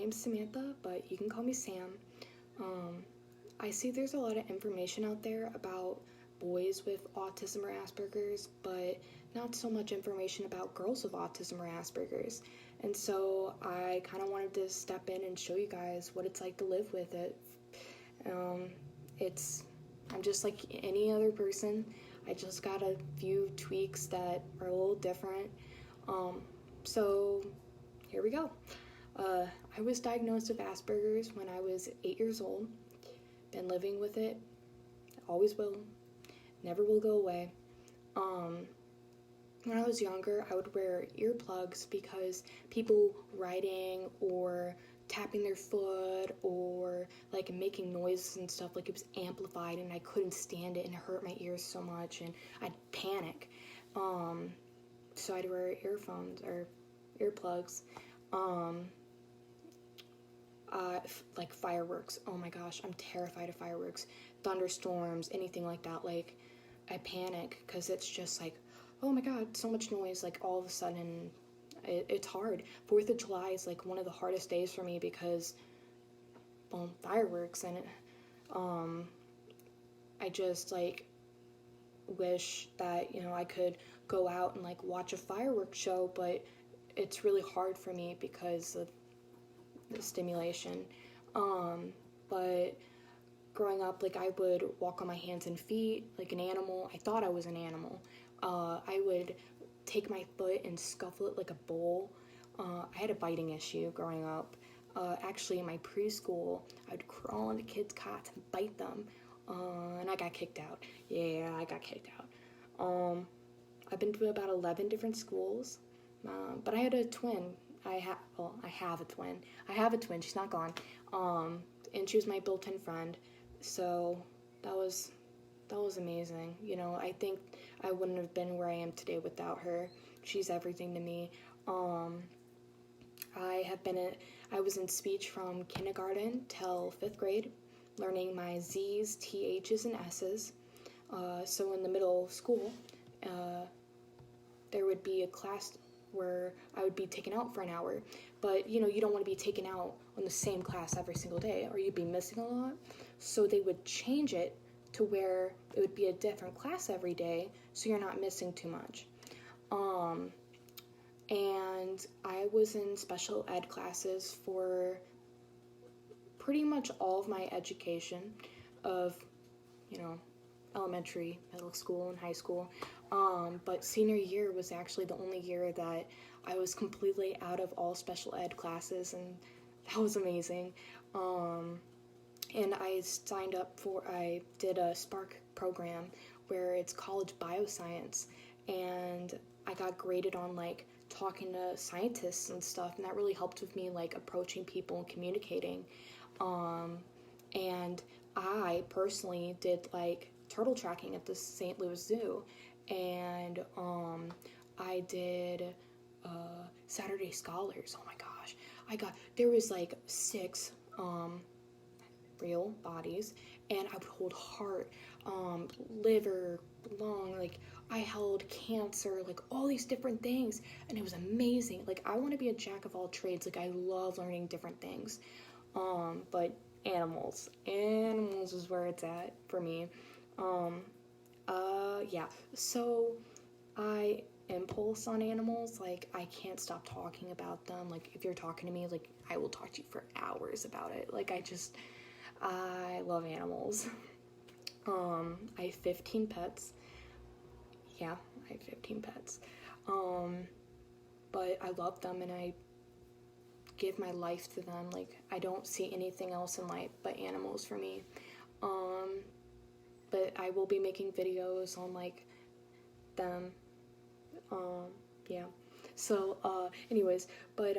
name's Samantha, but you can call me Sam. I see there's a lot of information out there about boys with autism or Asperger's, but not so much information about girls with autism or Asperger's. And so I kind of wanted to step in and show you guys what it's like to live with it. Um, I'm just like any other person. I just got a few tweaks that are a little different. So here we go. I was diagnosed with Asperger's when I was 8 years old. Been living with it, always will, never will go away. When I was younger, I would wear earplugs because people riding or tapping their foot or like making noises and stuff, like it was amplified and I couldn't stand it and it hurt my ears so much and I'd panic. So I'd wear earphones or earplugs. Like fireworks. Oh my gosh, I'm terrified of fireworks. Thunderstorms, anything like that. Like, I panic because it's just like, oh my god, so much noise. Like, all of a sudden, it's hard. 4th of July is like one of the hardest days for me because, well, fireworks. And I just like wish that, I could go out and like watch a fireworks show, but it's really hard for me because of the stimulation. But growing up, like, I would walk on my hands and feet like an animal. I thought I was an animal. I would take my foot and scuffle it like a bull. I had a biting issue growing up. Actually, in my preschool, I'd crawl into kids' cots and bite them, and I got kicked out. Yeah, I got kicked out. I've been to about 11 different schools, but I had a twin. I have a twin. I have a twin. She's not gone. And she was my built-in friend. So that was amazing. I think I wouldn't have been where I am today without her. She's everything to me. I was in speech from kindergarten till 5th grade, learning my Z's, TH's, and S's. So in the middle school, there would be a class where I would be taken out for an hour. But, you don't want to be taken out on the same class every single day or you'd be missing a lot. So they would change it to where it would be a different class every day so you're not missing too much. And I was in special ed classes for pretty much all of my education of, elementary, middle school, and high school. But senior year was actually the only year that I was completely out of all special ed classes, and that was amazing. And I did a Spark program where it's college bioscience, and I got graded on like talking to scientists and stuff, and that really helped with me like approaching people and communicating. And I personally did like turtle tracking at the St. Louis Zoo, and I did Saturday Scholars. Oh my gosh, there was like 6 real bodies, and I would hold heart, liver, lung, like I held cancer, like all these different things, and it was amazing. Like, I want to be a jack of all trades. Like, I love learning different things. But animals is where it's at for me. Yeah, so I impulse on animals. Like, I can't stop talking about them. Like, if you're talking to me, like, I will talk to you for hours about it. Like, I love animals. I have 15 pets. Yeah, I have 15 pets. But I love them and I give my life to them. Like, I don't see anything else in life but animals for me. But I will be making videos on like them. Yeah. So, anyways, but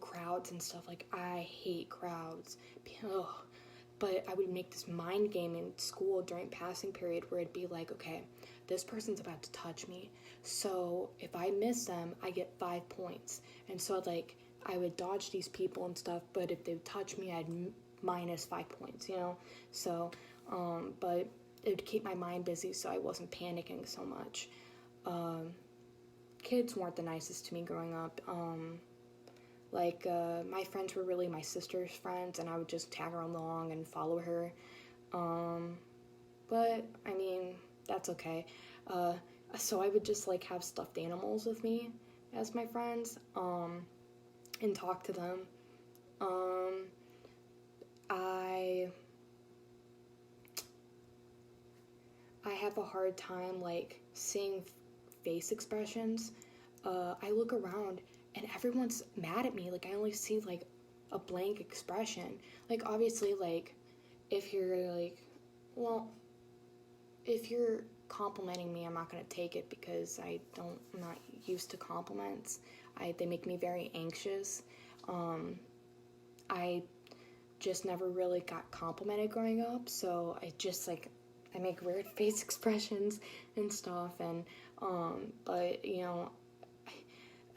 crowds and stuff, like, I hate crowds. Ugh. But I would make this mind game in school during passing period where it'd be like, okay, this person's about to touch me, so if I miss them, I get 5 points. And so I would dodge these people and stuff, but if they would touch me, I'd minus 5 points, So, but it would keep my mind busy so I wasn't panicking so much. Kids weren't the nicest to me growing up. Like, my friends were really my sister's friends, and I would just tag her along and follow her. But, I mean, that's okay. So I would just, like, have stuffed animals with me as my friends, and talk to them. I have a hard time, like, seeing face expressions. I look around and everyone's mad at me. Like, I only see, like, a blank expression. Like, obviously, like, if you're, like, well, if you're complimenting me, I'm not going to take it because I'm not used to compliments. They make me very anxious. I just never really got complimented growing up, so I make weird face expressions and stuff, and, but, you know,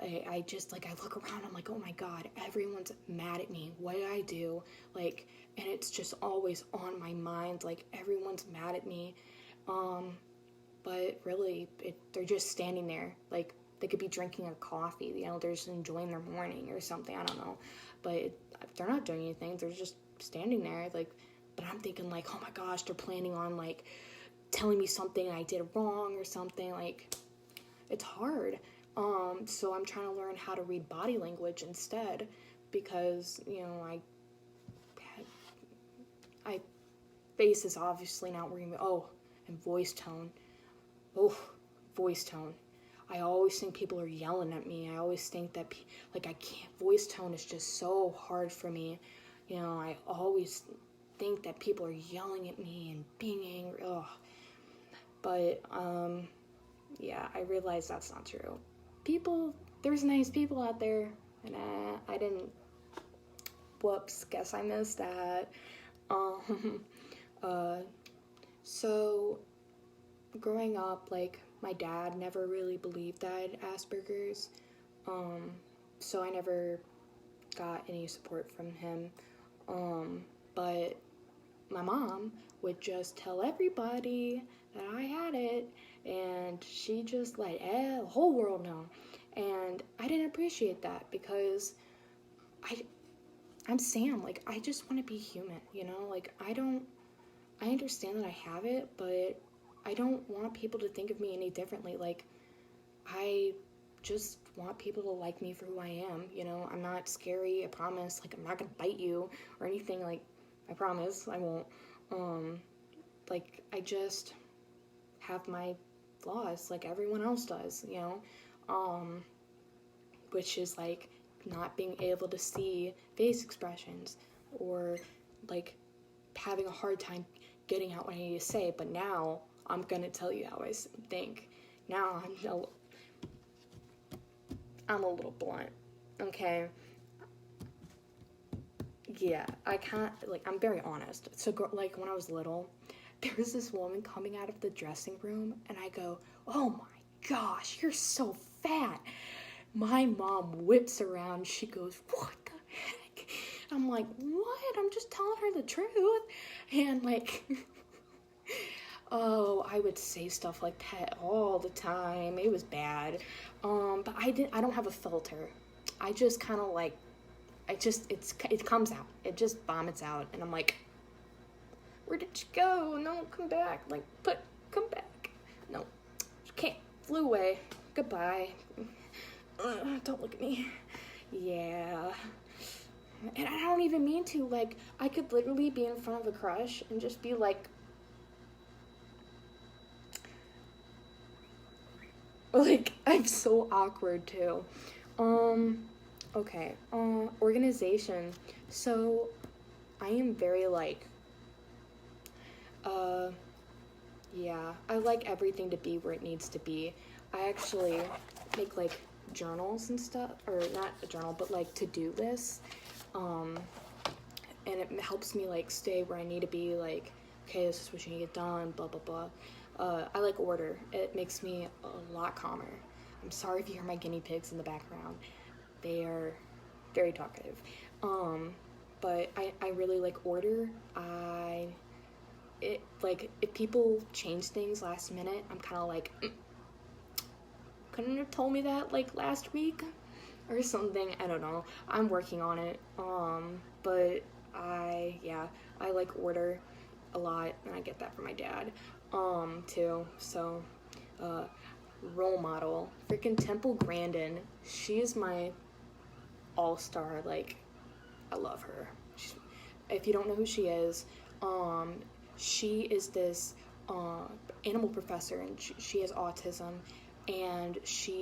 I just, like, I look around, I'm like, oh my god, everyone's mad at me, what did I do, like, and it's just always on my mind, like, everyone's mad at me, but really, they're just standing there, like, they could be drinking a coffee, you know, they're just enjoying their morning or something, I don't know, but they're not doing anything, they're just standing there, like, but I'm thinking, like, oh my gosh, they're planning on, like, telling me something I did wrong or something, like, it's hard. So I'm trying to learn how to read body language instead, because, you know, I face is obviously not working, and voice tone. Oh, voice tone. I always think people are yelling at me. I always think that, like, I can't, voice tone is just so hard for me. You know, I always think that people are yelling at me and being angry. Ugh. But, yeah, I realize that's not true. There's nice people out there, and I didn't, whoops, guess I missed that. So, growing up, like, my dad never really believed I had Asperger's, so I never got any support from him, but my mom would just tell everybody that I had it, and she just let the whole world know, and I didn't appreciate that, because I'm Sam, like, I just want to be human, you know, like, I understand that I have it, but I don't want people to think of me any differently, like, I just want people to like me for who I am, you know, I'm not scary, I promise, like, I'm not gonna bite you, or anything, like, I promise, I won't, like, I just have my flaws, like everyone else does, you know, which is, like, not being able to see face expressions, or, like, having a hard time getting out what I need to say, but now I'm gonna tell you how I think. Now I'm a little blunt, okay? Yeah, I can't, like, I'm very honest. So, like, when I was little, there was this woman coming out of the dressing room, and I go, oh my gosh, you're so fat. My mom whips around, she goes, what the heck? I'm like, what? I'm just telling her the truth. And, like, oh, I would say stuff like that all the time. It was bad. But I don't have a filter. I just kind of, like, it comes out. It just vomits out. And I'm like, where did you go? No, come back. Like, come back. No, you can't. Flew away. Goodbye. Don't look at me. Yeah. And I don't even mean to. Like, I could literally be in front of a crush and just be like, I'm so awkward too. Okay. Organization. So, I am very, like, yeah, I like everything to be where it needs to be. I actually make, like, journals and stuff, or not a journal, but, like, to-do lists, and it helps me, like, stay where I need to be, like, okay, this is what you need to get done, blah, blah, blah. I like order. It makes me a lot calmer. I'm sorry if you hear my guinea pigs in the background. They are very talkative. But I really like order. Like, if people change things last minute, I'm kind of like, couldn't have told me that, like, last week or something. I don't know. I'm working on it. But I like order a lot, and I get that from my dad, too. So, uh, role model, freaking Temple Grandin. She is my all star. Like, I love her. If you don't know who she is, um, she is this uh, animal professor, and she has autism. And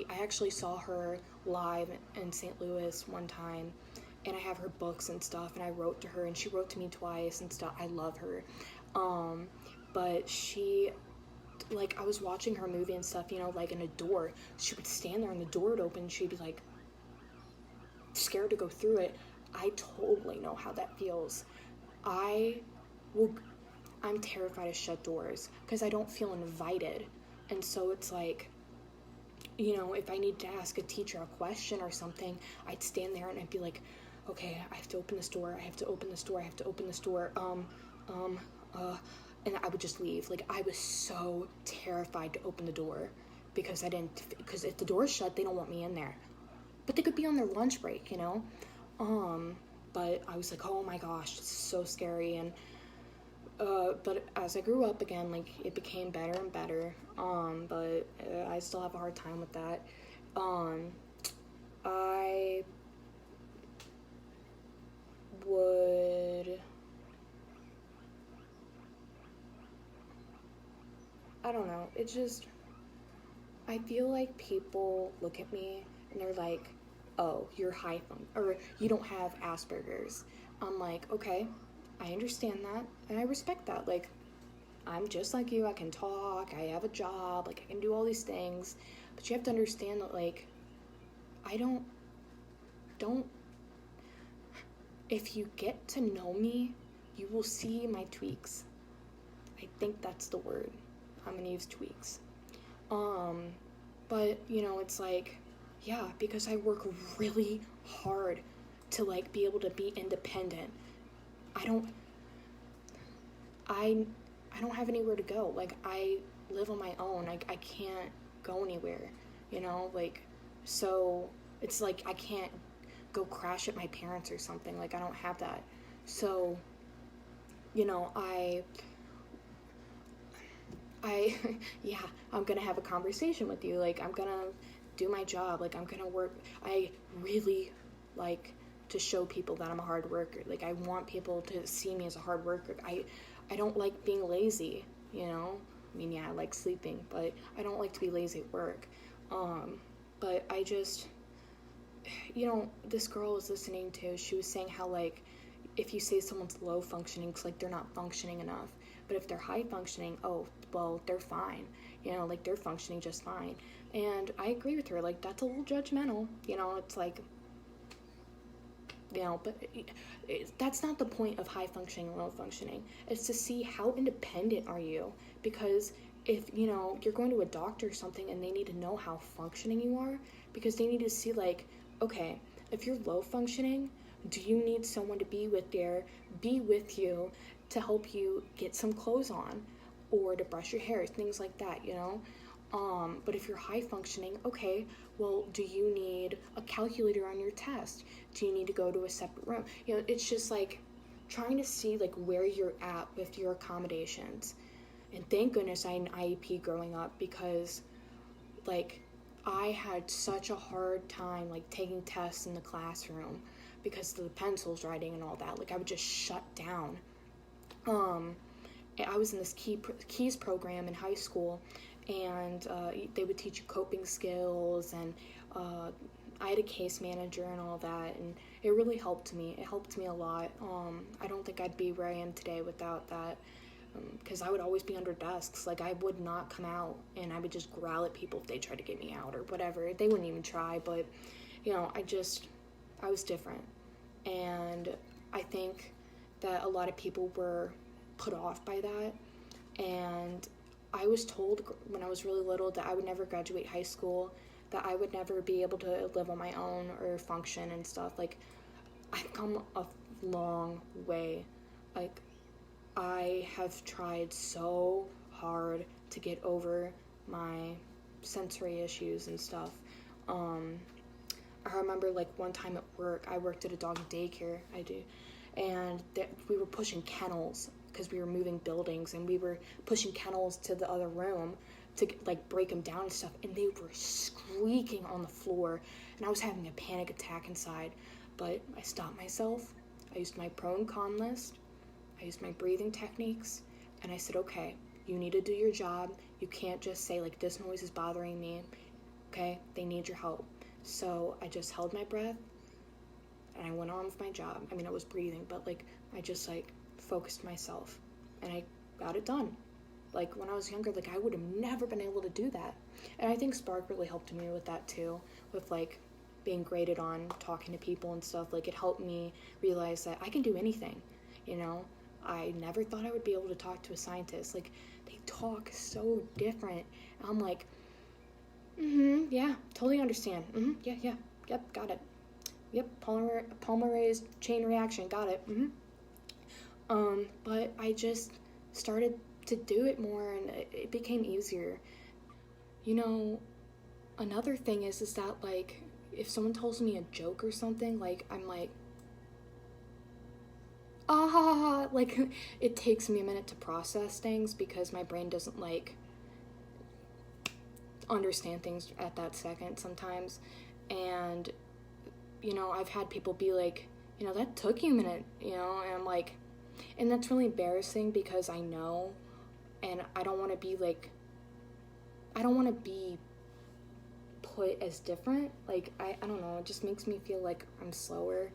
I actually saw her live in St. Louis one time, and I have her books and stuff. And I wrote to her, and she wrote to me twice and stuff. I love her, um, but like I was watching her movie and stuff, like in a door. She would stand there and the door would open. She'd be like scared to go through it. I totally know how that feels. I will. I'm terrified of shut doors because I don't feel invited, and so it's like, if I need to ask a teacher a question or something, I'd stand there and I'd be like, okay, I have to open this door. I have to open this door. I have to open this door. Um, and I would just leave. Like, I was so terrified to open the door because because if the door's shut, they don't want me in there. But they could be on their lunch break, But I was like, oh my gosh, this is so scary. And, but as I grew up again, like, it became better and better. But I still have a hard time with that. I would, I don't know, I feel like people look at me and they're like, oh, you're or you don't have Asperger's. I'm like, okay, I understand that and I respect that. Like, I'm just like you. I can talk. I have a job. Like, I can do all these things. But you have to understand that, like, I don't, if you get to know me, you will see my tweaks. I think that's the word. I'm going to use tweaks. But, it's like, yeah, because I work really hard to, like, be able to be independent. I don't have anywhere to go. Like, I live on my own. I can't go anywhere, like, so it's like I can't go crash at my parents or something. Like, I don't have that. So, yeah, I'm gonna have a conversation with you. Like, I'm gonna do my job. Like, I'm gonna work. I really like to show people that I'm a hard worker. Like, I want people to see me as a hard worker. I don't like being lazy, I mean, yeah, I like sleeping, but I don't like to be lazy at work. But I just, this girl was listening to, she was saying how, like, if you say someone's low functioning, it's like they're not functioning enough. But if they're high functioning, oh, well, they're fine. Like, they're functioning just fine. And I agree with her. Like, that's a little judgmental. It's like, but that's not the point of high functioning and low functioning. It's to see how independent are you. Because if, you're going to a doctor or something and they need to know how functioning you are, because they need to see, like, okay, if you're low functioning, do you need someone to be with you to help you get some clothes on or to brush your hair, things like that, But if you're high functioning, okay, well, do you need a calculator on your test? Do you need to go to a separate room? It's just like trying to see, like, where you're at with your accommodations. And thank goodness I had an IEP growing up, because, like, I had such a hard time, like, taking tests in the classroom because of the pencils writing and all that. Like, I would just shut down. I was in this keys program in high school, and they would teach you coping skills, and I had a case manager and all that, and it really helped me. It helped me a lot. I don't think I'd be where I am today without that, because I would always be under desks. Like, I would not come out, and I would just growl at people if they tried to get me out or whatever. They wouldn't even try, but, I was different. And I think that a lot of people were put off by that. And I was told when I was really little that I would never graduate high school, that I would never be able to live on my own or function and stuff. Like, I've come a long way. Like, I have tried so hard to get over my sensory issues and stuff. I remember like one time at work, I worked at a dog daycare, I do, and we were pushing kennels because we were moving buildings, and we were pushing kennels to the other room to like break them down and stuff, and they were squeaking on the floor, and I was having a panic attack inside, but I stopped myself. I used my pro and con list, I used my breathing techniques, and I said, okay, you need to do your job. You can't just say like, this noise is bothering me, okay? They need your help. So I just held my breath and I went on with my job. I mean, I was breathing, but like I just like focused myself and I got it done. Like when I was younger, like I would have never been able to do that. And I think Spark really helped me with that too, with like being graded on talking to people and stuff. Like it helped me realize that I can do anything, you know? I never thought I would be able to talk to a scientist. Like they talk so different. And I'm like, yeah, totally understand. Yeah, yep, got it. Yep, polymerase chain reaction, got it. But I just started to do it more, and it became easier. You know, another thing is that like, if someone tells me a joke or something, like I'm like, like it takes me a minute to process things because my brain doesn't like understand things at that second sometimes. And you know, I've had people be like, you know, that took you a minute, you know, and I'm like, and that's really embarrassing because I know, and I don't want to be like, I don't want to be put as different. Like I don't know, it just makes me feel like I'm slower.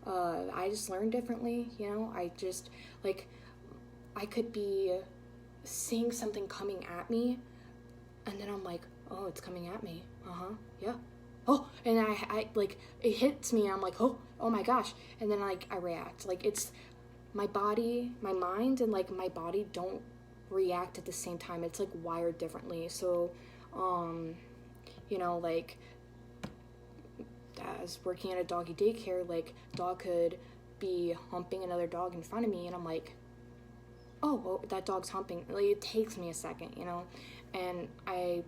I just learn differently, you know. I just like, I could be seeing something coming at me and then I'm like, oh, it's coming at me. Yeah. Oh, and I like, it hits me and I'm like, oh my gosh. And then like I react. Like it's my body, my mind and like my body don't react at the same time. It's like wired differently. So you know, like as working at a doggy daycare, like dog could be humping another dog in front of me and I'm like, oh, well, that dog's humping. Like it takes me a second, you know. And I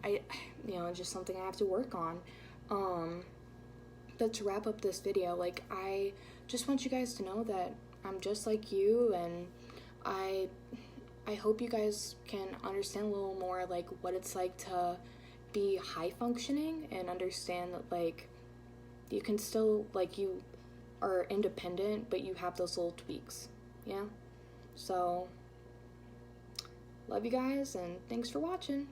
you know, just something I have to work on. But to wrap up this video, like I just want you guys to know that I'm just like you, and I hope you guys can understand a little more like what it's like to be high functioning and understand that like you can still, like, you are independent but you have those little tweaks. Yeah. So love you guys and thanks for watching.